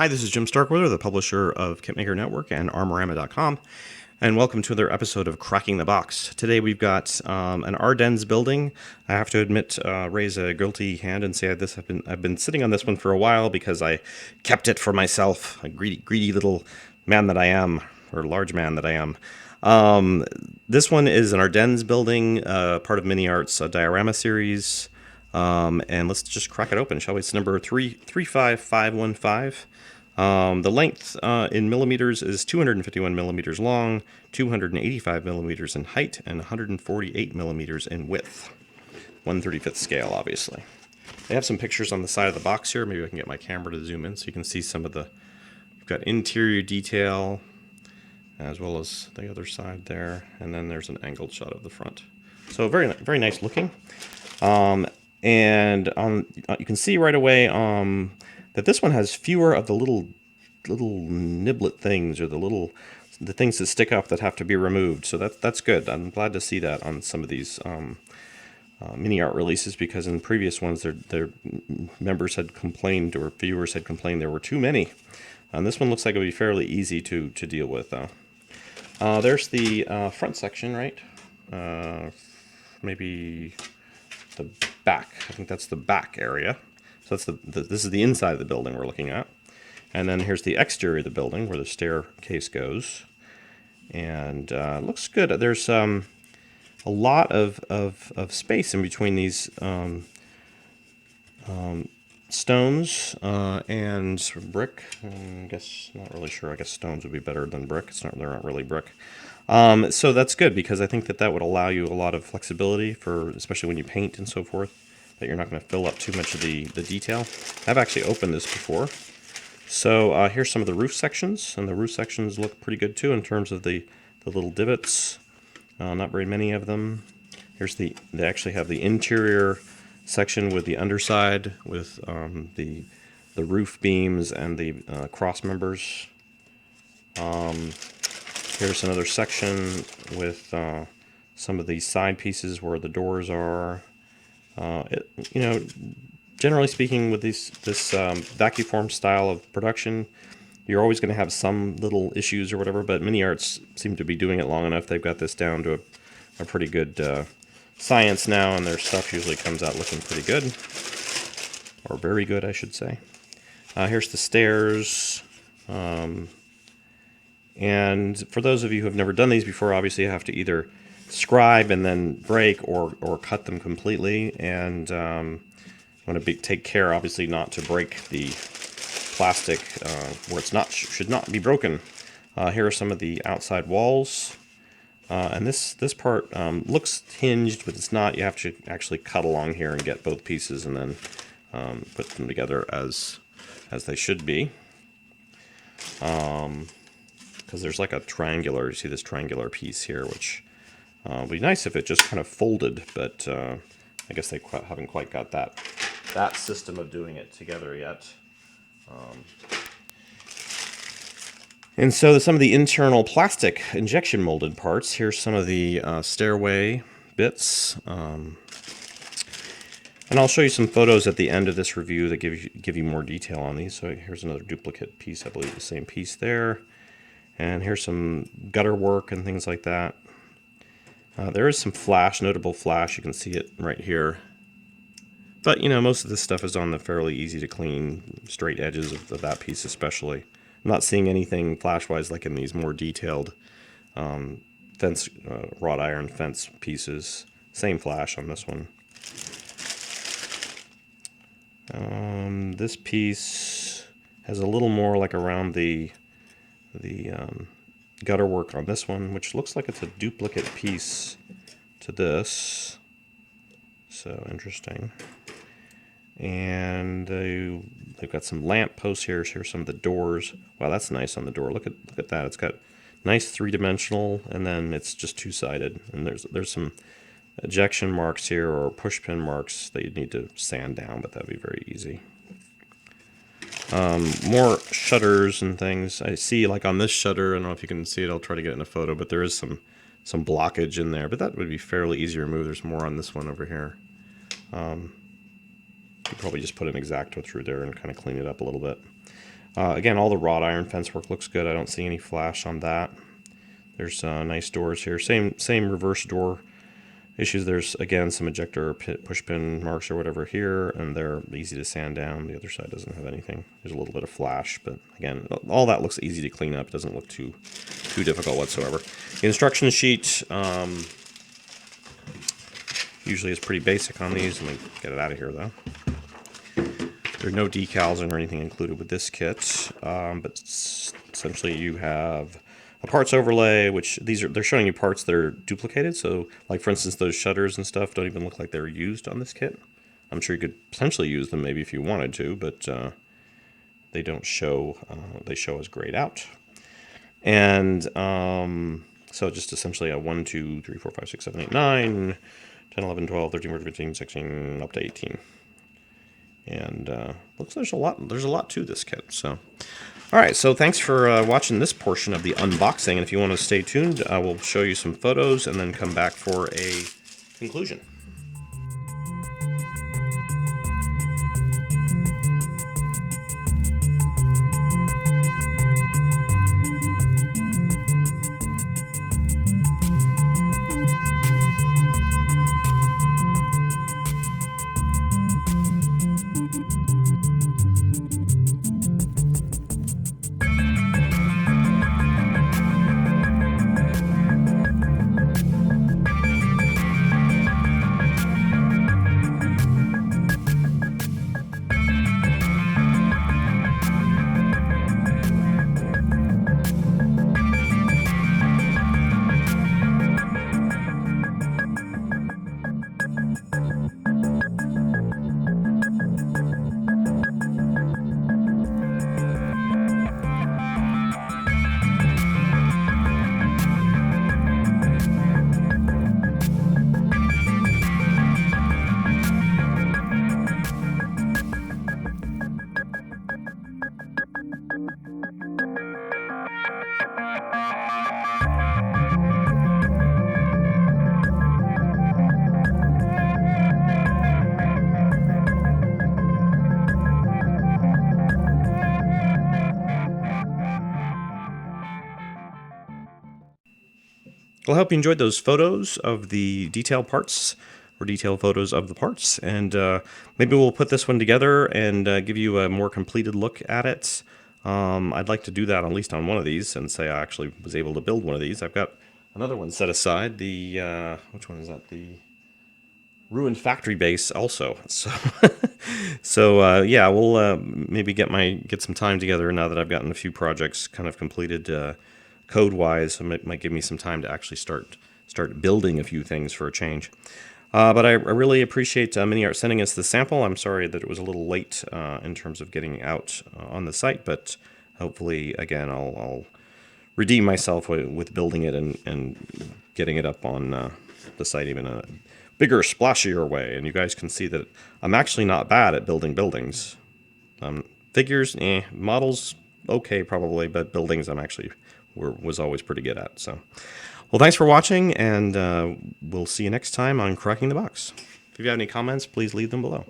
Hi, this is Jim Starkweather, the publisher of KitMaker Network and Armorama.com, and welcome to another episode of Cracking the Box. Today we've got an Ardennes building. I have to admit, raise a guilty hand and say this. I've been sitting on this one for a while because I kept it for myself, a greedy little man that I am, or large man that I am. This one is an Ardennes building, part of MiniArt's diorama series. And let's just crack it open, shall we? It's number 35515. The length in millimeters is 251 millimeters long, 285 millimeters in height, and 148 millimeters in width. 1/35th scale, obviously. They have some pictures on the side of the box here. Maybe I can get my camera to zoom in so you can see some of the... We've got interior detail, as well as the other side there. And then there's an angled shot of the front. So very, very nice looking. And you can see right away that this one has fewer of the little niblet things, or the things that stick up that have to be removed. So that's good. I'm glad to see that on some of these MiniArt releases, because in previous ones their members had complained, or viewers had complained, there were too many. And this one looks like it'll be fairly easy to deal with, though. There's the front section, right? Maybe the back. I think that's the back area. So that's this is the inside of the building we're looking at. And then here's the exterior of the building where the staircase goes. And it looks good. There's a lot of space in between these stones and brick. I guess, not really sure. I guess stones would be better than brick. They're not really brick. So that's good, because I think that would allow you a lot of flexibility for, especially when you paint and so forth, that you're not going to fill up too much of the detail. I've actually opened this before. So here's some of the roof sections, and the roof sections look pretty good too in terms of the little divots. Not very many of them. They actually have the interior section with the underside, with the roof beams and the cross members. Here's another section with some of these side pieces where the doors are. Generally speaking, with this vacuform style of production, you're always going to have some little issues or whatever, but MiniArts seem to be doing it long enough. They've got this down to a pretty good science now, and their stuff usually comes out looking pretty good. Or very good, I should say. Here's the stairs. And for those of you who have never done these before, obviously you have to either scribe and then break, or cut them completely. And want to take care, obviously, not to break the plastic where should not be broken. Here are some of the outside walls. And this part looks hinged, but it's not. You have to actually cut along here and get both pieces, and then put them together as they should be. Because there's like a triangular, you see this triangular piece here, which would be nice if it just kind of folded, but I guess they haven't quite got that system of doing it together yet. And so some of the internal plastic injection molded parts, here's some of the stairway bits. And I'll show you some photos at the end of this review that give you more detail on these. So here's another duplicate piece, I believe the same piece there. And here's some gutter work and things like that. There is some flash, notable flash. You can see it right here. But, most of this stuff is on the fairly easy to clean, straight edges of that piece especially. I'm not seeing anything flash-wise like in these more detailed fence, wrought iron fence pieces. Same flash on this one. This piece has a little more like around the gutter work on this one, which looks like it's a duplicate piece to this. So interesting. And they've got some lamp posts here. Here's some of the doors. Wow, that's nice on the door. Look at that. It's got nice three-dimensional, and then it's just two-sided. And there's some ejection marks here, or push pin marks that you'd need to sand down, but that'd be very easy. More shutters and things. I see, like on this shutter, I don't know if you can see it, I'll try to get in a photo, but there is some blockage in there, but that would be fairly easy to remove. There's more on this one over here. You probably just put an X-Acto through there and kind of clean it up a little bit. Again, all the wrought iron fence work looks good. I don't see any flash on that. There's nice doors here. Same reverse door issues. There's, again, some ejector or push pin marks or whatever here, and they're easy to sand down. The other side doesn't have anything. There's a little bit of flash, but again, all that looks easy to clean up. It doesn't look too difficult whatsoever. The instruction sheet usually is pretty basic on these. Let me get it out of here, though. There are no decals or anything included with this kit, but essentially you have a parts overlay, which they're showing you parts that are duplicated. So, like for instance, those shutters and stuff don't even look like they're used on this kit. I'm sure you could potentially use them maybe if you wanted to, but they don't show. They show as grayed out. And so just essentially a 1, 2, 3, 4, 5, 6, 7, 8, 9, 10, 11, 12, 13, 14, 15, 16, up to 18. And looks like there's a lot to this kit. So, all right. So thanks for watching this portion of the unboxing. And if you want to stay tuned, we'll show you some photos and then come back for a conclusion. Well, I hope you enjoyed those photos of the detailed parts, or detailed photos of the parts. And maybe we'll put this one together and give you a more completed look at it. I'd like to do that at least on one of these and say I actually was able to build one of these. I've got another one set aside. The which one is that? The ruined factory base also. So yeah, we'll maybe get some time together now that I've gotten a few projects kind of completed code-wise. So it might give me some time to actually start building a few things for a change. But I really appreciate MiniArt sending us the sample. I'm sorry that it was a little late in terms of getting out on the site, but hopefully, again, I'll redeem myself with building it and getting it up on the site even a bigger, splashier way. And you guys can see that I'm actually not bad at building buildings. Figures, models, okay, probably, but buildings I'm actually was always pretty good at. So, well, thanks for watching, and we'll see you next time on Cracking the Box. If you have any comments, please leave them below.